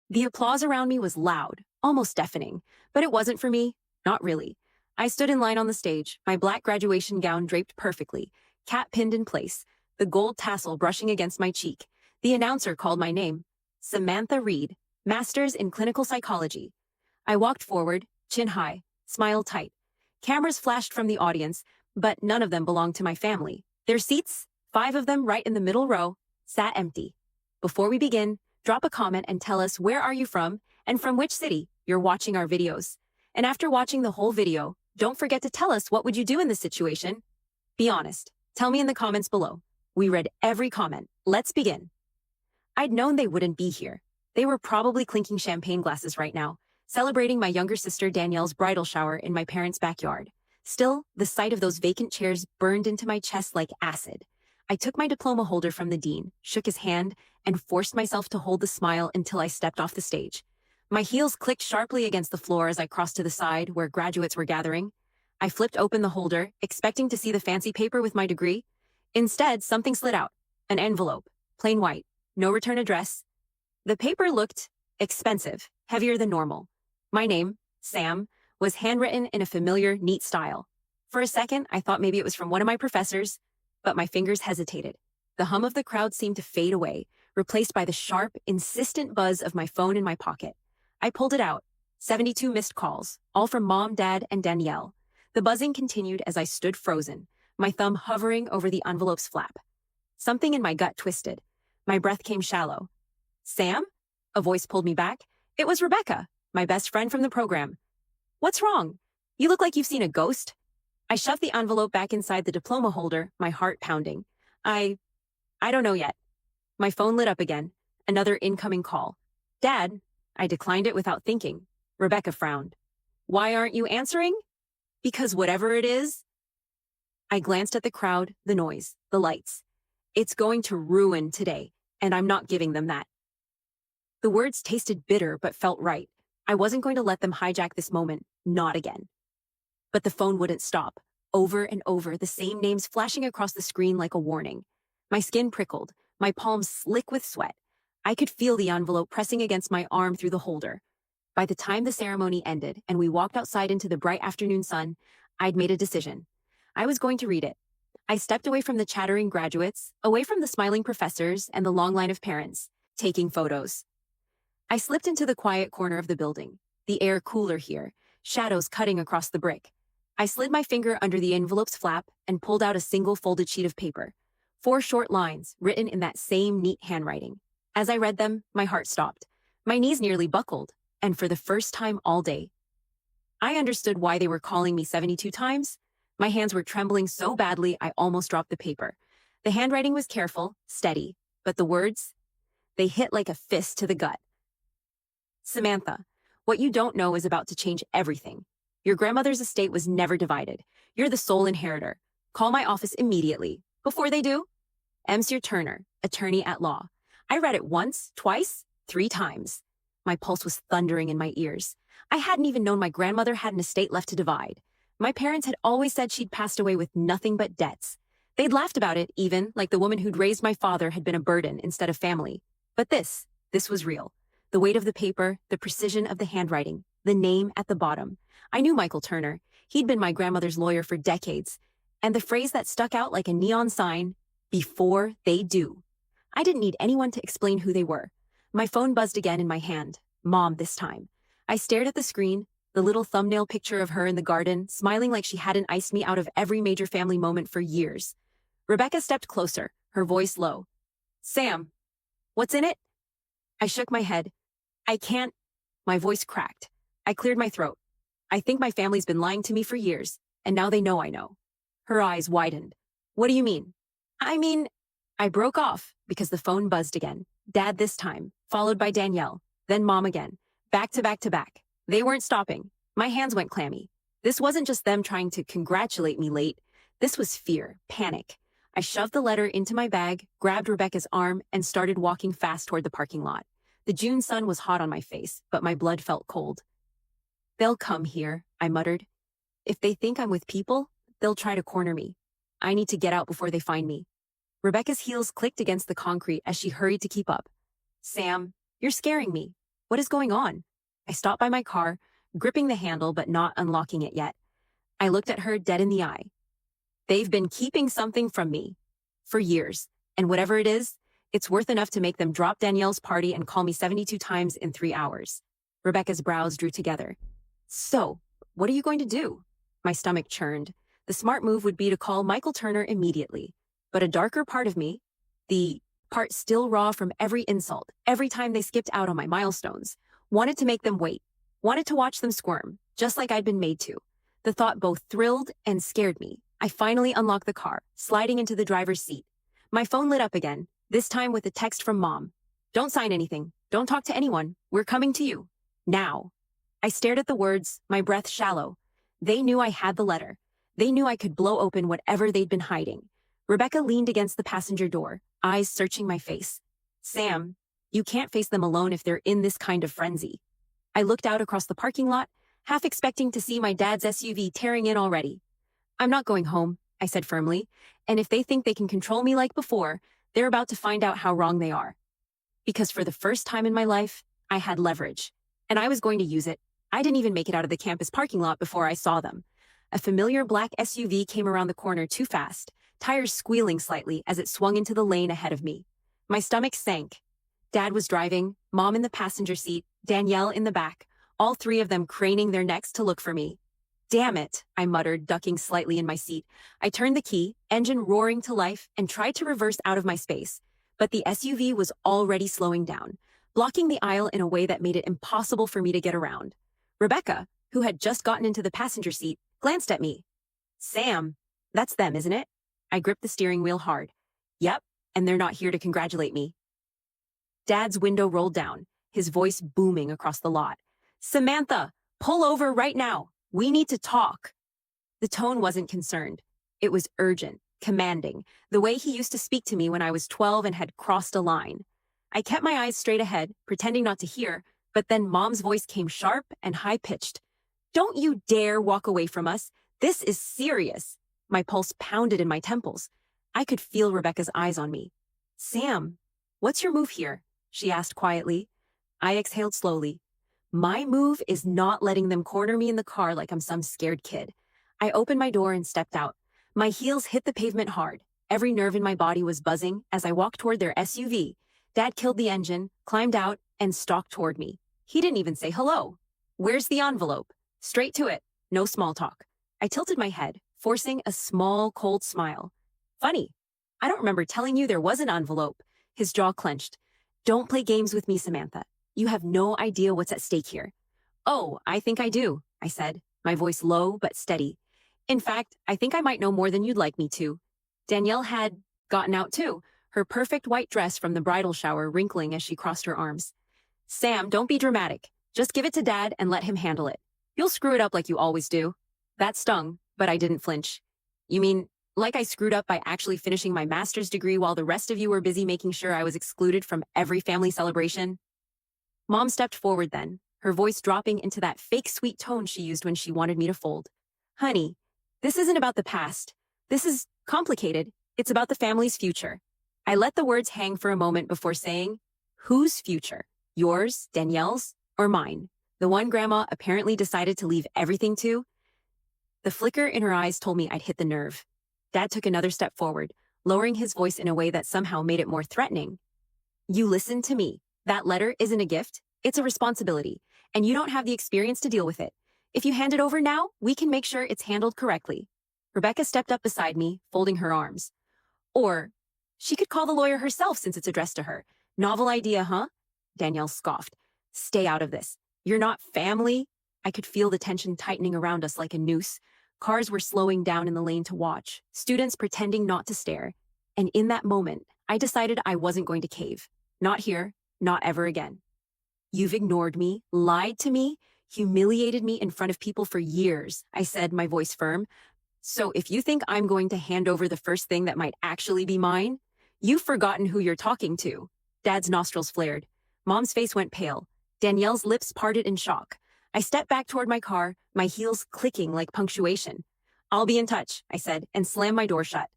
The applause around me was loud, almost deafening, but it wasn't for me. Not really. I stood in line on the stage, my black graduation gown draped perfectly, cap pinned in place, the gold tassel brushing against my cheek. The announcer called my name. Samantha Reed, Master's in Clinical Psychology. I walked forward, chin high, smile tight. Cameras flashed from the audience, but none of them belonged to my family. Their seats, 5 of them right in the middle row, sat empty. Before we begin, drop a comment and tell us where are you from and from which city you're watching our videos. And after watching the whole video, don't forget to tell us what would you do in this situation. Be honest. Tell me in the comments below. We read every comment. Let's begin. I'd known they wouldn't be here. They were probably clinking champagne glasses right now, celebrating my younger sister Danielle's bridal shower in my parents' backyard. Still, the sight of those vacant chairs burned into my chest like acid. I took my diploma holder from the dean, shook his hand, and forced myself to hold the smile until I stepped off the stage. My heels clicked sharply against the floor as I crossed to the side where graduates were gathering. I flipped open the holder, expecting to see the fancy paper with my degree. Instead, something slid out. An envelope, plain white, no return address. The paper looked expensive, heavier than normal. My name, Sam, was handwritten in a familiar, neat style. For a second, I thought maybe it was from one of my professors, but my fingers hesitated. The hum of the crowd seemed to fade away, replaced by the sharp, insistent buzz of my phone in my pocket. I pulled it out. 72 missed calls, all from Mom, Dad, and Danielle. The buzzing continued as I stood frozen, my thumb hovering over the envelope's flap. Something in my gut twisted. My breath came shallow. Sam? A voice pulled me back. It was Rebecca, my best friend from the program. What's wrong? You look like you've seen a ghost. I shoved the envelope back inside the diploma holder, my heart pounding. I don't know yet. My phone lit up again. Another incoming call. Dad? I declined it without thinking. Rebecca frowned. Why aren't you answering? Because whatever it is. I glanced at the crowd, the noise, the lights. It's going to ruin today, and I'm not giving them that. The words tasted bitter but felt right. I wasn't going to let them hijack this moment, not again. But the phone wouldn't stop. Over and over, the same names flashing across the screen like a warning. My skin prickled, my palms slick with sweat. I could feel the envelope pressing against my arm through the holder. By the time the ceremony ended and we walked outside into the bright afternoon sun, I'd made a decision. I was going to read it. I stepped away from the chattering graduates, away from the smiling professors and the long line of parents, taking photos. I slipped into the quiet corner of the building, the air cooler here, shadows cutting across the brick. I slid my finger under the envelope's flap and pulled out a single folded sheet of paper. 4 short lines, written in that same neat handwriting. As I read them, my heart stopped. My knees nearly buckled, and for the first time all day, I understood why they were calling me 72 times. My hands were trembling so badly I almost dropped the paper. The handwriting was careful, steady, but the words, they hit like a fist to the gut. Samantha, what you don't know is about to change everything. Your grandmother's estate was never divided. You're the sole inheritor. Call my office immediately. Before they do, Monsieur Turner, attorney at law. I read it once, twice, 3 times. My pulse was thundering in my ears. I hadn't even known my grandmother had an estate left to divide. My parents had always said she'd passed away with nothing but debts. They'd laughed about it, even, like the woman who'd raised my father had been a burden instead of family. But this was real. The weight of the paper, the precision of the handwriting, the name at the bottom. I knew Michael Turner. He'd been my grandmother's lawyer for decades. And the phrase that stuck out like a neon sign, before they do. I didn't need anyone to explain who they were. My phone buzzed again in my hand. Mom this time. I stared at the screen, the little thumbnail picture of her in the garden, smiling like she hadn't iced me out of every major family moment for years. Rebecca stepped closer, her voice low. Sam, what's in it? I shook my head. I can't. My voice cracked. I cleared my throat. I think my family's been lying to me for years, and now they know I know. Her eyes widened. What do you mean? I broke off because the phone buzzed again. Dad this time, followed by Danielle, then Mom again. Back to back to back. They weren't stopping. My hands went clammy. This wasn't just them trying to congratulate me late. This was fear, panic. I shoved the letter into my bag, grabbed Rebecca's arm, and started walking fast toward the parking lot. The June sun was hot on my face, but my blood felt cold. They'll come here, I muttered. If they think I'm with people, they'll try to corner me. I need to get out before they find me. Rebecca's heels clicked against the concrete as she hurried to keep up. Sam, you're scaring me. What is going on? I stopped by my car, gripping the handle but not unlocking it yet. I looked at her dead in the eye. They've been keeping something from me for years, and whatever it is, it's worth enough to make them drop Danielle's party and call me 72 times in 3 hours. Rebecca's brows drew together. So, what are you going to do? My stomach churned. The smart move would be to call Michael Turner immediately. But a darker part of me, the part still raw from every insult, every time they skipped out on my milestones, wanted to make them wait, wanted to watch them squirm, just like I'd been made to. The thought both thrilled and scared me. I finally unlocked the car, sliding into the driver's seat. My phone lit up again, this time with a text from Mom. Don't sign anything. Don't talk to anyone. We're coming to you. Now. I stared at the words, my breath shallow. They knew I had the letter. They knew I could blow open whatever they'd been hiding. Rebecca leaned against the passenger door, eyes searching my face. Sam, you can't face them alone if they're in this kind of frenzy. I looked out across the parking lot, half expecting to see my dad's SUV tearing in already. I'm not going home, I said firmly, and if they think they can control me like before, they're about to find out how wrong they are. Because for the first time in my life, I had leverage, and I was going to use it. I didn't even make it out of the campus parking lot before I saw them. A familiar black SUV came around the corner too fast, tires squealing slightly as it swung into the lane ahead of me. My stomach sank. Dad was driving, Mom in the passenger seat, Danielle in the back, all three of them craning their necks to look for me. Damn it, I muttered, ducking slightly in my seat. I turned the key, engine roaring to life, and tried to reverse out of my space. But the SUV was already slowing down, blocking the aisle in a way that made it impossible for me to get around. Rebecca, who had just gotten into the passenger seat, glanced at me. Sam, that's them, isn't it? I gripped the steering wheel hard. Yep, and they're not here to congratulate me. Dad's window rolled down, his voice booming across the lot. Samantha, pull over right now. We need to talk. The tone wasn't concerned. It was urgent, commanding, the way he used to speak to me when I was 12 and had crossed a line. I kept my eyes straight ahead, pretending not to hear, but then Mom's voice came sharp and high-pitched. Don't you dare walk away from us. This is serious. My pulse pounded in my temples. I could feel Rebecca's eyes on me. Sam, what's your move here? She asked quietly. I exhaled slowly. My move is not letting them corner me in the car like I'm some scared kid. I opened my door and stepped out. My heels hit the pavement hard. Every nerve in my body was buzzing as I walked toward their SUV. Dad killed the engine, climbed out, and stalked toward me. He didn't even say hello. Where's the envelope? Straight to it. No small talk. I tilted my head, forcing a small, cold smile. Funny. I don't remember telling you there was an envelope. His jaw clenched. Don't play games with me, Samantha. You have no idea what's at stake here. Oh, I think I do, I said, my voice low but steady. In fact, I think I might know more than you'd like me to. Danielle had gotten out too, her perfect white dress from the bridal shower wrinkling as she crossed her arms. Sam, don't be dramatic. Just give it to Dad and let him handle it. You'll screw it up like you always do. That stung, but I didn't flinch. You mean, like I screwed up by actually finishing my master's degree while the rest of you were busy making sure I was excluded from every family celebration? Mom stepped forward then, her voice dropping into that fake sweet tone she used when she wanted me to fold. Honey, this isn't about the past. This is complicated. It's about the family's future. I let the words hang for a moment before saying, whose future? Yours, Danielle's, or mine? The one Grandma apparently decided to leave everything to? The flicker in her eyes told me I'd hit the nerve. Dad took another step forward, lowering his voice in a way that somehow made it more threatening. You listen to me. That letter isn't a gift, it's a responsibility, and you don't have the experience to deal with it. If you hand it over now, we can make sure it's handled correctly. Rebecca stepped up beside me, folding her arms. Or, she could call the lawyer herself since it's addressed to her. Novel idea, huh? Danielle scoffed. Stay out of this. You're not family. I could feel the tension tightening around us like a noose. Cars were slowing down in the lane to watch, students pretending not to stare. And in that moment, I decided I wasn't going to cave. Not here. Not ever again. You've ignored me, lied to me, humiliated me in front of people for years, I said, my voice firm. So if you think I'm going to hand over the first thing that might actually be mine, you've forgotten who you're talking to. Dad's nostrils flared. Mom's face went pale. Danielle's lips parted in shock. I stepped back toward my car, my heels clicking like punctuation. I'll be in touch, I said, and slammed my door shut.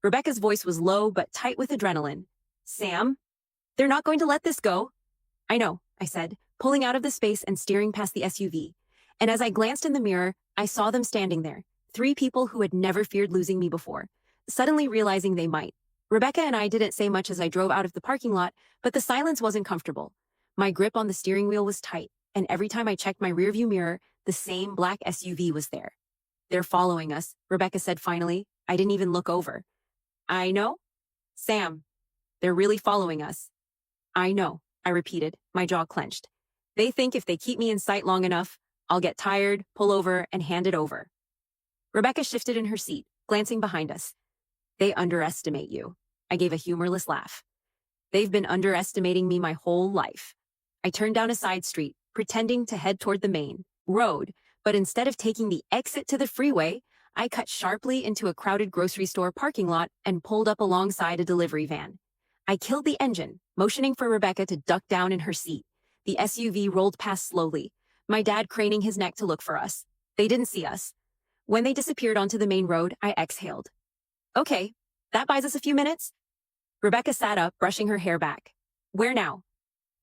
Rebecca's voice was low but tight with adrenaline. Sam? They're not going to let this go. I know, I said, pulling out of the space and steering past the SUV. And as I glanced in the mirror, I saw them standing there, three people who had never feared losing me before, suddenly realizing they might. Rebecca and I didn't say much as I drove out of the parking lot, but the silence wasn't comfortable. My grip on the steering wheel was tight, and every time I checked my rearview mirror, the same black SUV was there. "They're following us," Rebecca said finally. I didn't even look over. "I know? Sam, they're really following us." "I know," I repeated, my jaw clenched. "They think if they keep me in sight long enough, I'll get tired, pull over, and hand it over." Rebecca shifted in her seat, glancing behind us. "They underestimate you." I gave a humorless laugh. "They've been underestimating me my whole life." I turned down a side street, pretending to head toward the main road, but instead of taking the exit to the freeway, I cut sharply into a crowded grocery store parking lot and pulled up alongside a delivery van. I killed the engine, motioning for Rebecca to duck down in her seat. The SUV rolled past slowly, my dad craning his neck to look for us. They didn't see us. When they disappeared onto the main road, I exhaled. "Okay, that buys us a few minutes." Rebecca sat up, brushing her hair back. "Where now?"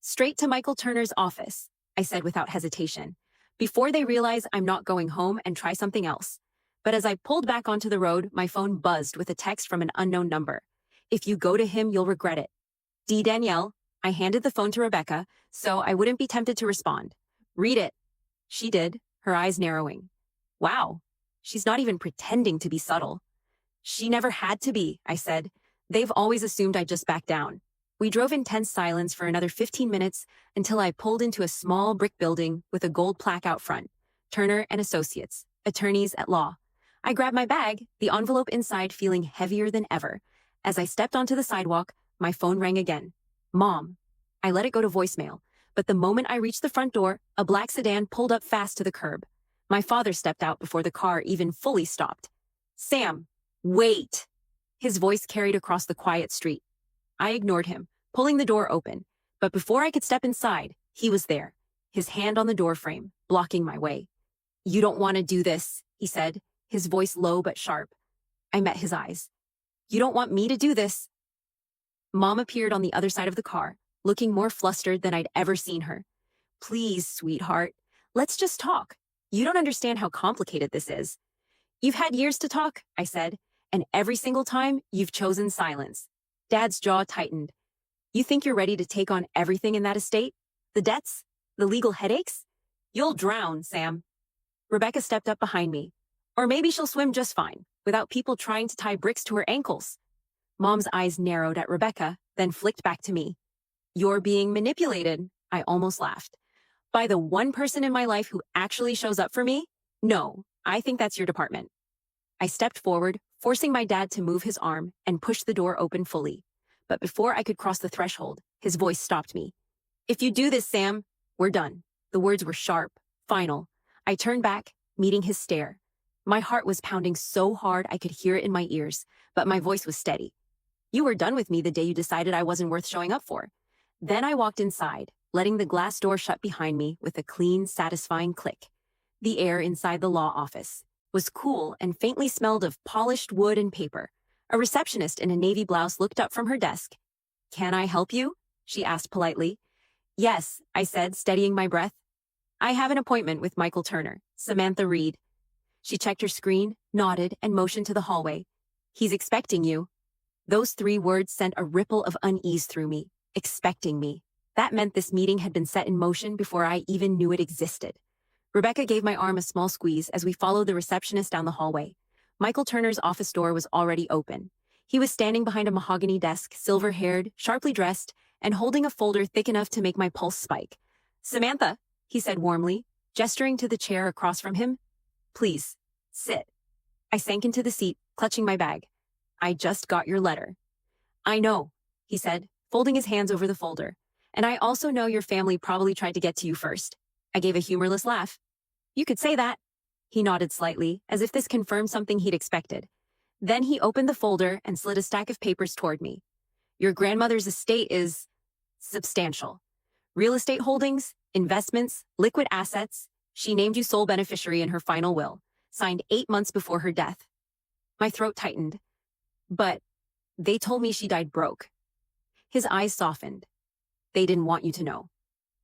"Straight to Michael Turner's office," I said without hesitation, "before they realize I'm not going home and try something else." But as I pulled back onto the road, my phone buzzed with a text from an unknown number. "If you go to him, you'll regret it. D. Danielle." I handed the phone to Rebecca, so I wouldn't be tempted to respond. "Read it." She did, her eyes narrowing. "Wow, she's not even pretending to be subtle." "She never had to be," I said. "They've always assumed I'd just back down." We drove in tense silence for another 15 minutes until I pulled into a small brick building with a gold plaque out front. Turner and Associates, attorneys at law. I grabbed my bag, the envelope inside feeling heavier than ever. As I stepped onto the sidewalk, my phone rang again. "Mom." I let it go to voicemail, but the moment I reached the front door, a black sedan pulled up fast to the curb. My father stepped out before the car even fully stopped. "Sam, wait." His voice carried across the quiet street. I ignored him, pulling the door open, but before I could step inside, he was there, his hand on the doorframe, blocking my way. "You don't want to do this," he said, his voice low but sharp. I met his eyes. "You don't want me to do this?" Mom appeared on the other side of the car, looking more flustered than I'd ever seen her. "Please, sweetheart, let's just talk. You don't understand how complicated this is." "You've had years to talk," I said, "and every single time, you've chosen silence." Dad's jaw tightened. "You think you're ready to take on everything in that estate? The debts? The legal headaches? You'll drown, Sam." Rebecca stepped up behind me. "Or maybe she'll swim just fine, without people trying to tie bricks to her ankles." Mom's eyes narrowed at Rebecca, then flicked back to me. "You're being manipulated," I almost laughed. "By the one person in my life who actually shows up for me? No, I think that's your department." I stepped forward, forcing my dad to move his arm and push the door open fully. But before I could cross the threshold, his voice stopped me. "If you do this, Sam, we're done." The words were sharp, final. I turned back, meeting his stare. My heart was pounding so hard I could hear it in my ears, but my voice was steady. "You were done with me the day you decided I wasn't worth showing up for." Then I walked inside, letting the glass door shut behind me with a clean, satisfying click. The air inside the law office was cool and faintly smelled of polished wood and paper. A receptionist in a navy blouse looked up from her desk. "Can I help you?" she asked politely. "Yes," I said, steadying my breath. "I have an appointment with Michael Turner, Samantha Reed." She checked her screen, nodded, and motioned to the hallway. "He's expecting you." Those 3 words sent a ripple of unease through me. Expecting me. That meant this meeting had been set in motion before I even knew it existed. Rebecca gave my arm a small squeeze as we followed the receptionist down the hallway. Michael Turner's office door was already open. He was standing behind a mahogany desk, silver-haired, sharply dressed, and holding a folder thick enough to make my pulse spike. "Samantha," he said warmly, gesturing to the chair across from him. "Please, sit." I sank into the seat, clutching my bag. "I just got your letter." "I know," he said, folding his hands over the folder. "And I also know your family probably tried to get to you first." I gave a humorless laugh. "You could say that." He nodded slightly, as if this confirmed something he'd expected. Then he opened the folder and slid a stack of papers toward me. "Your grandmother's estate is substantial. Real estate holdings, investments, liquid assets. She named you sole beneficiary in her final will, signed 8 months before her death." My throat tightened. "But they told me she died broke." His eyes softened. "They didn't want you to know."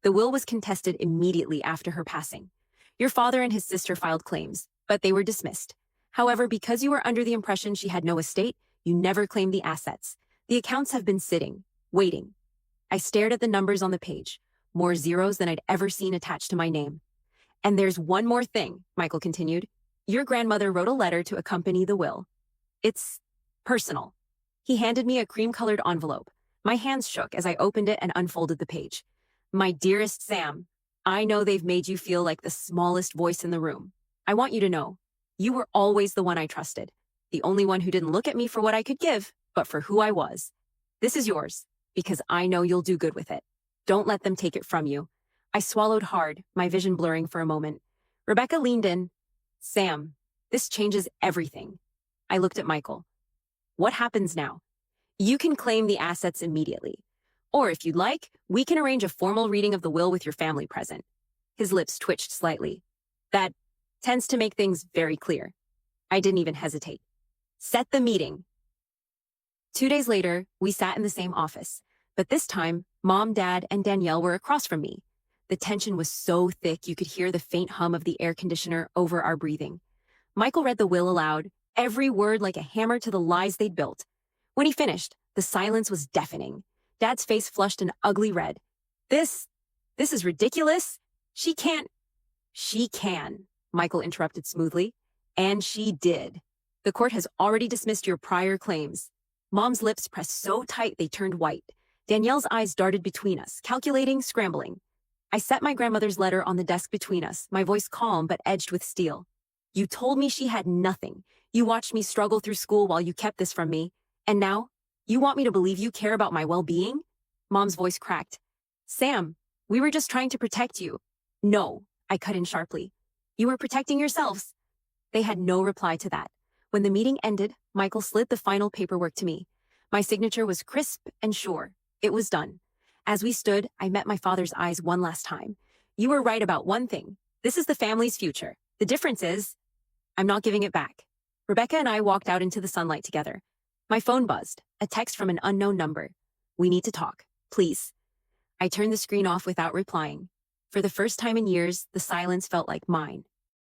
The will was contested immediately after her passing. Your father and his sister filed claims, but they were dismissed. However, because you were under the impression she had no estate, you never claimed the assets. The accounts have been sitting, waiting. I stared at the numbers on the page, more zeros than I'd ever seen attached to my name. And there's one more thing, Michael continued. Your grandmother wrote a letter to accompany the will. It's personal. He handed me a cream-colored envelope. My hands shook as I opened it and unfolded the page. My dearest Sam, I know they've made you feel like the smallest voice in the room. I want you to know, you were always the one I trusted, the only one who didn't look at me for what I could give, but for who I was. This is yours, because I know you'll do good with it. Don't let them take it from you. I swallowed hard, my vision blurring for a moment. Rebecca leaned in. Sam, this changes everything. I looked at Michael. What happens now? You can claim the assets immediately. Or if you'd like, we can arrange a formal reading of the will with your family present. His lips twitched slightly. That tends to make things very clear. I didn't even hesitate. Set the meeting. 2 days later, we sat in the same office, but this time, Mom, Dad, and Danielle were across from me. The tension was so thick you could hear the faint hum of the air conditioner over our breathing. Michael read the will aloud, every word like a hammer to the lies they'd built. When he finished, the silence was deafening. Dad's face flushed an ugly red. This is ridiculous. She can't. She can, Michael interrupted smoothly. And she did. The court has already dismissed your prior claims. Mom's lips pressed so tight they turned white. Danielle's eyes darted between us, calculating, scrambling. I set my grandmother's letter on the desk between us, my voice calm but edged with steel. You told me she had nothing. You watched me struggle through school while you kept this from me. And now, you want me to believe you care about my well-being? Mom's voice cracked. Sam, we were just trying to protect you. No, I cut in sharply. You were protecting yourselves. They had no reply to that. When the meeting ended, Michael slid the final paperwork to me. My signature was crisp and sure. It was done. As we stood, I met my father's eyes one last time. You were right about one thing. This is the family's future. The difference is, I'm not giving it back. Rebecca and I walked out into the sunlight together. My phone buzzed, a text from an unknown number. We need to talk, please. I turned the screen off without replying. For the first time in years, the silence felt like mine.